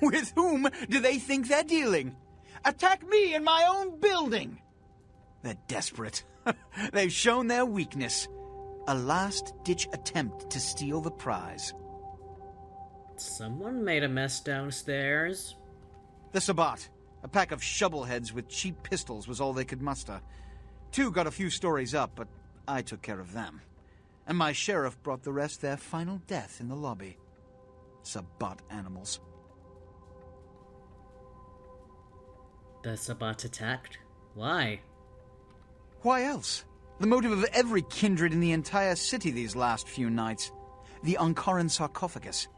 With whom do they think they're dealing? Attack me in my own building! They're desperate. They've shown their weakness. A last-ditch attempt to steal the prize. Someone made a mess downstairs. The Sabbat. A pack of shovelheads with cheap pistols was all they could muster. 2 got a few stories up, but I took care of them. And my sheriff brought the rest their final death in the lobby. Sabbat animals. The Sabbat attacked? Why? Why else? The motive of every kindred in the entire city these last few nights. The Ankaran sarcophagus.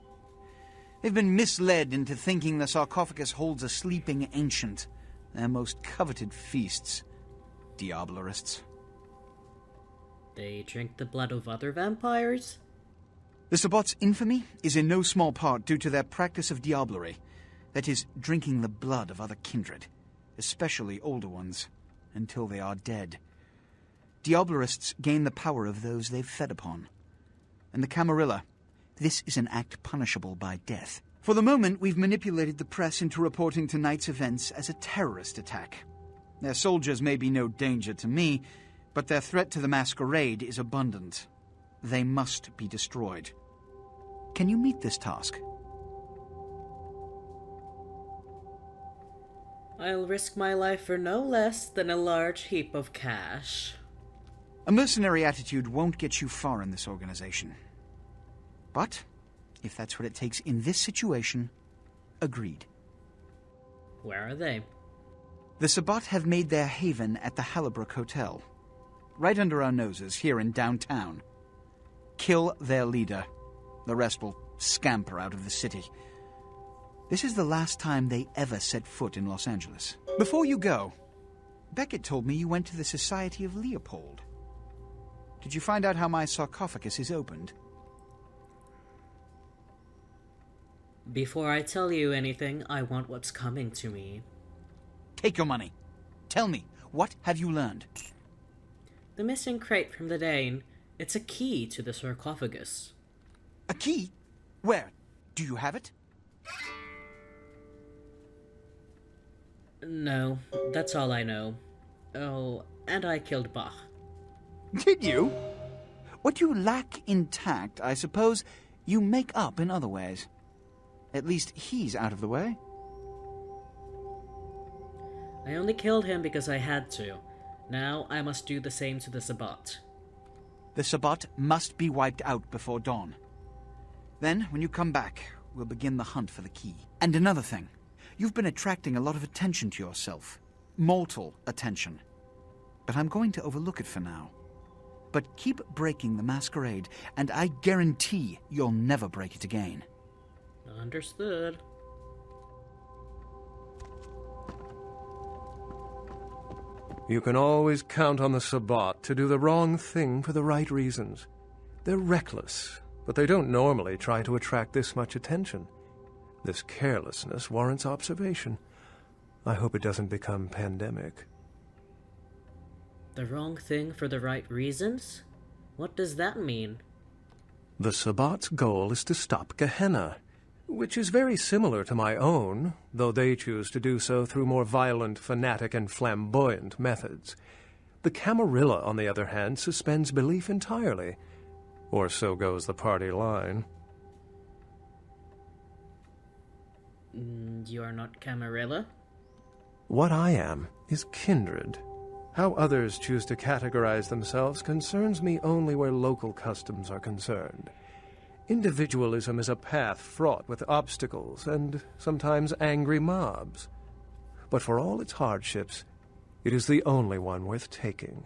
They've been misled into thinking the sarcophagus holds a sleeping ancient. Their most coveted feasts. Diablerists. They drink the blood of other vampires? The Sabbat's infamy is in no small part due to their practice of diablerie. That is, drinking the blood of other kindred. Especially older ones. Until they are dead. Diablerists gain the power of those they've fed upon. And the Camarilla, this is an act punishable by death. For the moment, we've manipulated the press into reporting tonight's events as a terrorist attack. Their soldiers may be no danger to me, but their threat to the masquerade is abundant. They must be destroyed. Can you meet this task? I'll risk my life for no less than a large heap of cash. A mercenary attitude won't get you far in this organization. But, if that's what it takes in this situation, agreed. Where are they? The Sabbat have made their haven at the Hallowbrook Hotel. Right under our noses, here in downtown. Kill their leader. The rest will scamper out of the city. This is the last time they ever set foot in Los Angeles. Before you go, Beckett told me you went to the Society of Leopold. Did you find out how my sarcophagus is opened? Before I tell you anything, I want what's coming to me. Take your money. Tell me, what have you learned? The missing crate from the Dane. It's a key to the sarcophagus. A key? Where? Do you have it? No, that's all I know. Oh, and I killed Bach. Did you? What you lack in tact, I suppose, you make up in other ways. At least he's out of the way. I only killed him because I had to. Now I must do the same to the Sabbat. The Sabbat must be wiped out before dawn. Then, when you come back, we'll begin the hunt for the key. And another thing. You've been attracting a lot of attention to yourself. Mortal attention. But I'm going to overlook it for now. But keep breaking the masquerade, and I guarantee you'll never break it again. Understood. You can always count on the Sabbat to do the wrong thing for the right reasons. They're reckless, but they don't normally try to attract this much attention. This carelessness warrants observation. I hope it doesn't become pandemic. The wrong thing for the right reasons? What does that mean? The Sabbat's goal is to stop Gehenna, which is very similar to my own, though they choose to do so through more violent, fanatic, and flamboyant methods. The Camarilla, on the other hand, suspends belief entirely. Or so goes the party line. You're not Camarilla? What I am is kindred. How others choose to categorize themselves concerns me only where local customs are concerned. Individualism is a path fraught with obstacles and sometimes angry mobs. But for all its hardships, it is the only one worth taking.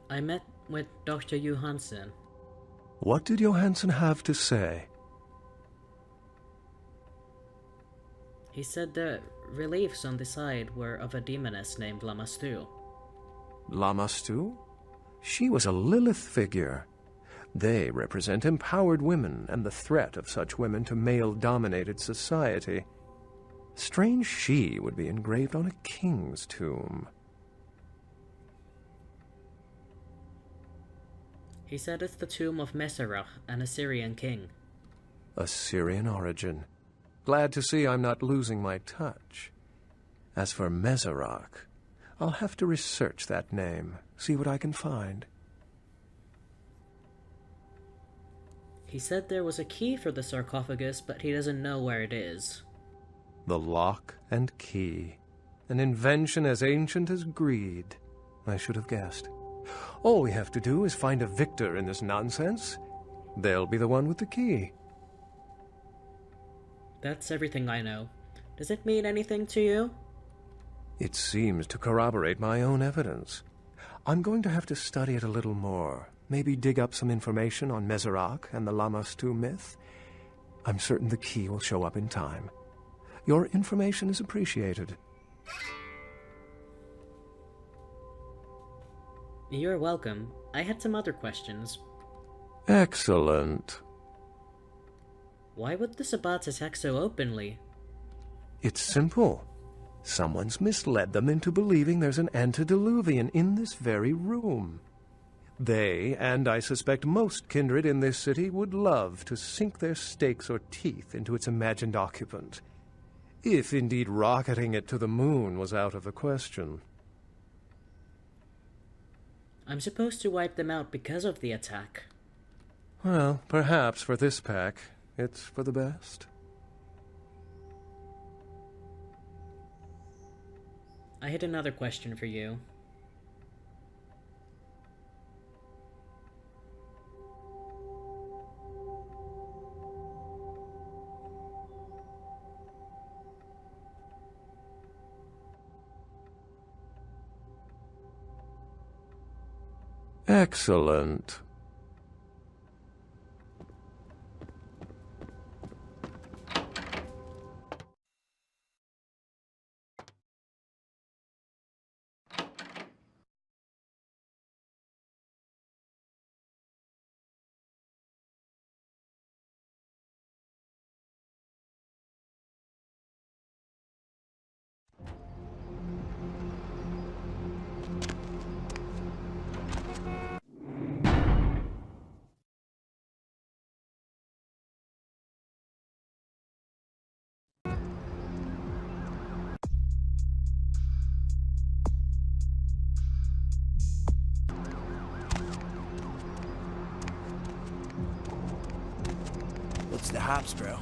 I met with Dr. Johansson. What did Johansson have to say? He said the reliefs on the side were of a demoness named Lamastu. Lamastu? She was a Lilith figure. They represent empowered women and the threat of such women to male-dominated society. Strange she would be engraved on a king's tomb. He said it's the tomb of Messerach, an Assyrian king. Assyrian origin. Glad to see I'm not losing my touch. As for Mezarach, I'll have to research that name, see what I can find. He said there was a key for the sarcophagus, but he doesn't know where it is. The lock and key. An invention as ancient as greed. I should have guessed. All we have to do is find a victor in this nonsense. They'll be the one with the key. That's everything I know. Does it mean anything to you? It seems to corroborate my own evidence. I'm going to have to study it a little more. Maybe dig up some information on Mezarach and the Lammastu myth. I'm certain the key will show up in time. Your information is appreciated. You're welcome. I had some other questions. Excellent. Why would the Sabbats attack so openly? It's simple. Someone's misled them into believing there's an antediluvian in this very room. They, and I suspect most kindred in this city, would love to sink their stakes or teeth into its imagined occupant. If indeed rocketing it to the moon was out of the question. I'm supposed to wipe them out because of the attack. Well, perhaps for this pack, it's for the best. I had another question for you. Excellent. What's the hops, bro?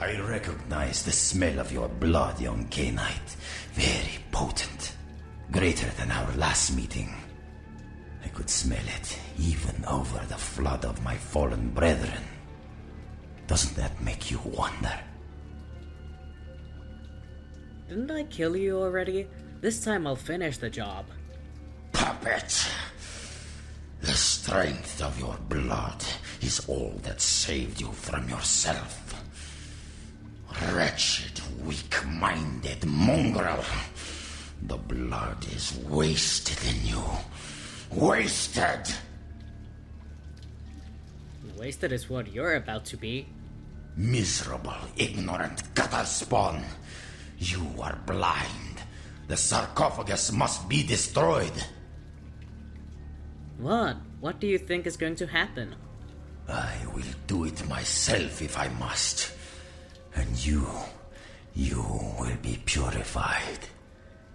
I recognize the smell of your blood, young K-Knight. Very potent. Greater than our last meeting. I could smell it, even over the flood of my fallen brethren. Doesn't that make you wonder? Didn't I kill you already? This time I'll finish the job. Puppet! The strength of your blood is all that saved you from yourself. Wretched, weak-minded mongrel. The blood is wasted in you. Wasted! Wasted is what you're about to be. Miserable, ignorant gutter spawn. You are blind. The sarcophagus must be destroyed. What? What do you think is going to happen? I will do it myself if I must. And you will be purified.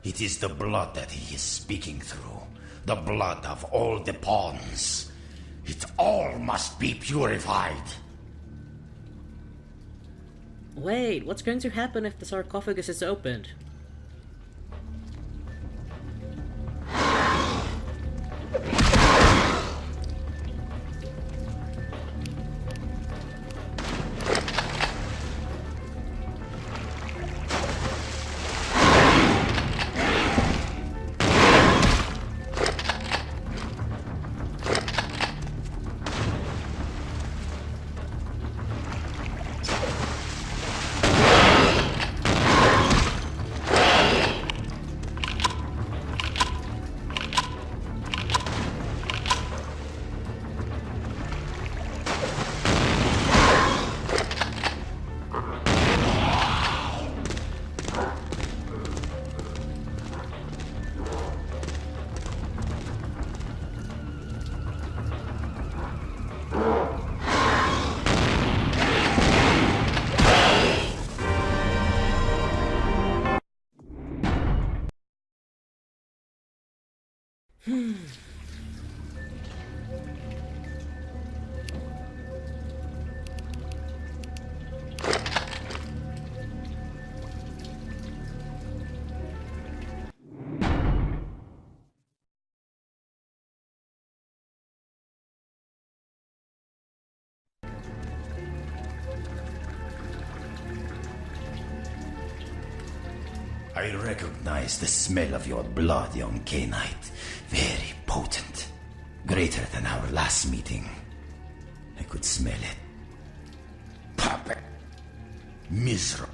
It is the blood that he is speaking through. The blood of all the pawns. It all must be purified. Wait, what's going to happen if the sarcophagus is opened? I recognize the smell of your blood, young K-Knight. Very potent. Greater than our last meeting. I could smell it. Puppet. Miserable.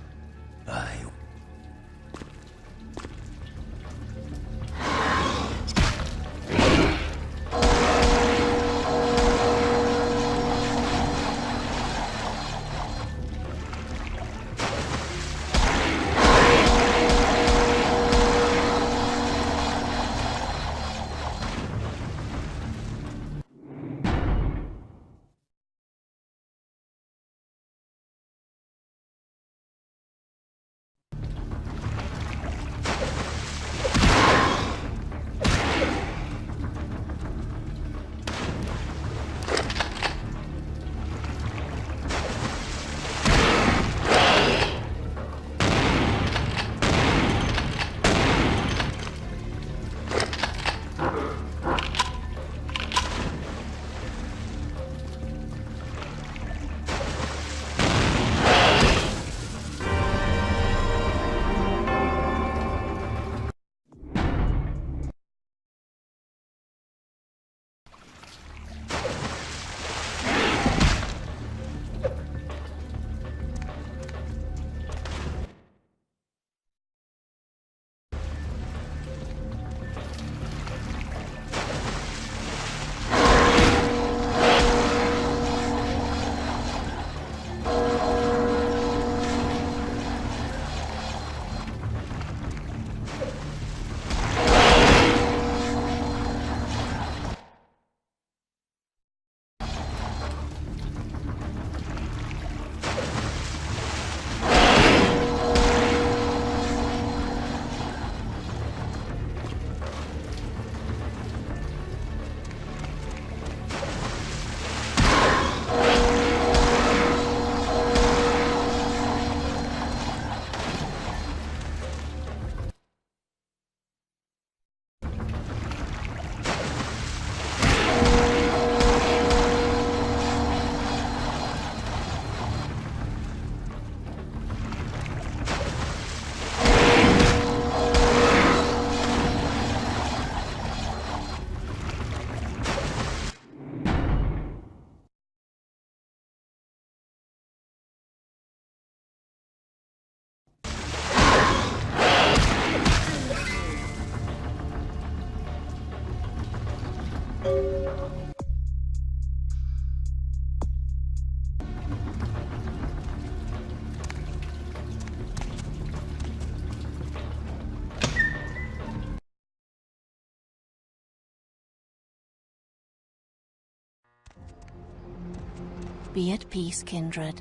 Be at peace, kindred.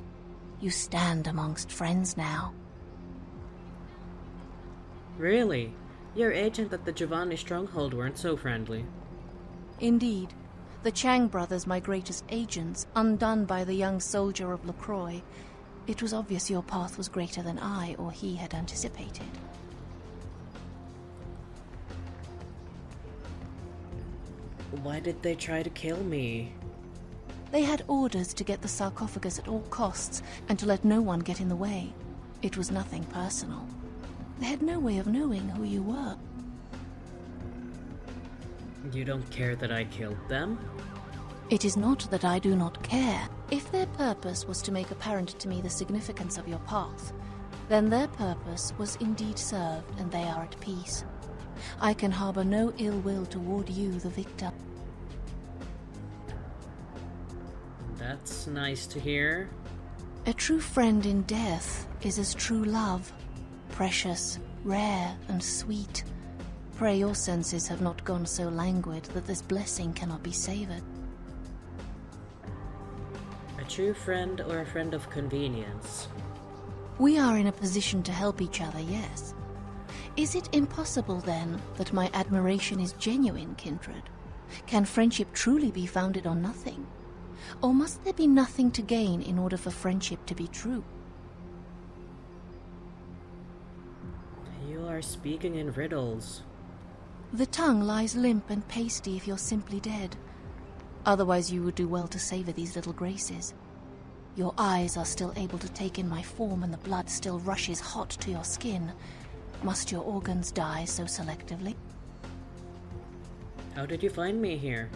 You stand amongst friends now. Really? Your agent at the Giovanni stronghold weren't so friendly. Indeed. The Chang brothers, my greatest agents, undone by the young soldier of LaCroix. It was obvious your path was greater than I or he had anticipated. Why did they try to kill me? They had orders to get the sarcophagus at all costs and to let no one get in the way. It was nothing personal. They had no way of knowing who you were. You don't care that I killed them? It is not that I do not care. If their purpose was to make apparent to me the significance of your path, then their purpose was indeed served and they are at peace. I can harbor no ill will toward you, the victor. That's nice to hear. A true friend in death is as true love, precious, rare, and sweet. Pray your senses have not gone so languid that this blessing cannot be savored. A true friend or a friend of convenience? We are in a position to help each other, yes. Is it impossible, then, that my admiration is genuine, kindred? Can friendship truly be founded on nothing? Or must there be nothing to gain in order for friendship to be true? You are speaking in riddles. The tongue lies limp and pasty if you're simply dead. Otherwise you would do well to savor these little graces. Your eyes are still able to take in my form and the blood still rushes hot to your skin. Must your organs die so selectively? How did you find me here?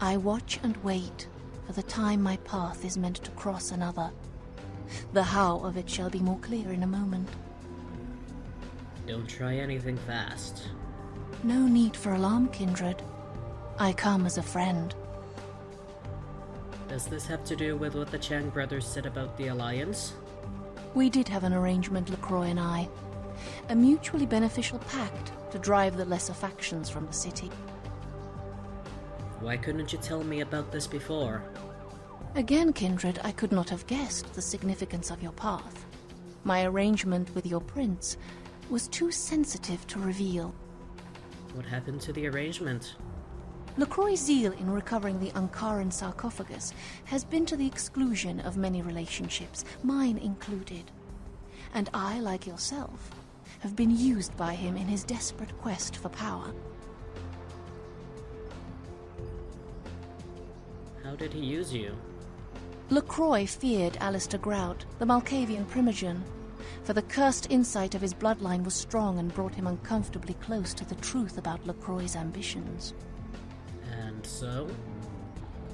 I watch and wait for the time my path is meant to cross another. The how of it shall be more clear in a moment. Don't try anything fast. No need for alarm, kindred. I come as a friend. Does this have to do with what the Chang brothers said about the Alliance? We did have an arrangement, LaCroix and I. A mutually beneficial pact to drive the lesser factions from the city. Why couldn't you tell me about this before? Again, kindred, I could not have guessed the significance of your path. My arrangement with your prince was too sensitive to reveal. What happened to the arrangement? LaCroix's zeal in recovering the Ankaran sarcophagus has been to the exclusion of many relationships, mine included. And I, like yourself, have been used by him in his desperate quest for power. How did he use you? LaCroix feared Alistair Grout, the Malkavian primogen, for the cursed insight of his bloodline was strong and brought him uncomfortably close to the truth about LaCroix's ambitions. And so?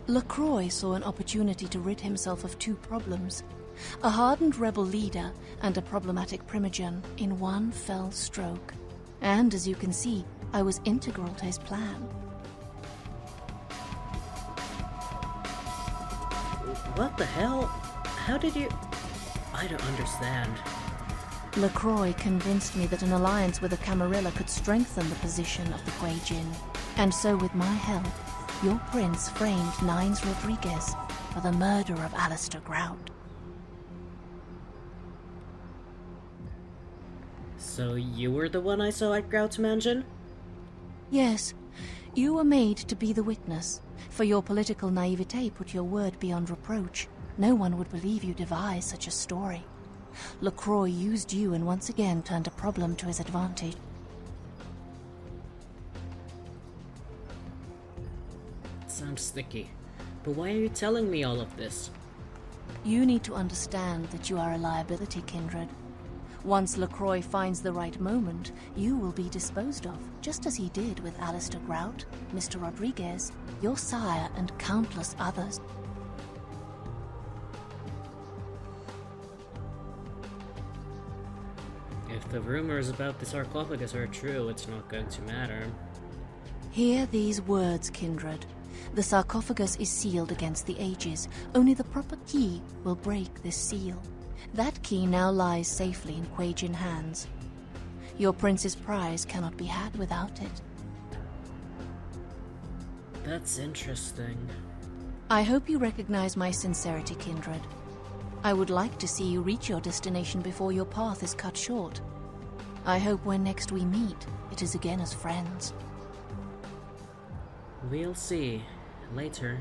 LaCroix saw an opportunity to rid himself of two problems, a hardened rebel leader and a problematic primogen, in one fell stroke. And, as you can see, I was integral to his plan. What the hell? How did you... I don't understand. LaCroix convinced me that an alliance with the Camarilla could strengthen the position of the Kuei Jin. And so, with my help, your prince framed Nines Rodriguez for the murder of Alistair Grout. So you were the one I saw at Grout's mansion? Yes, you were made to be the witness. For your political naivete put your word beyond reproach. No one would believe you devised such a story. LaCroix used you and once again turned a problem to his advantage. Sounds sticky. But why are you telling me all of this? You need to understand that you are a liability, kindred. Once LaCroix finds the right moment, you will be disposed of, just as he did with Alistair Grout, Mr. Rodriguez, your sire, and countless others. If the rumors about the sarcophagus are true, it's not going to matter. Hear these words, kindred. The sarcophagus is sealed against the ages. Only the proper key will break this seal. That key now lies safely in Kuei Jin hands. Your prince's prize cannot be had without it. That's interesting. I hope you recognize my sincerity, Kindred. I would like to see you reach your destination before your path is cut short. I hope when next we meet, it is again as friends. We'll see later.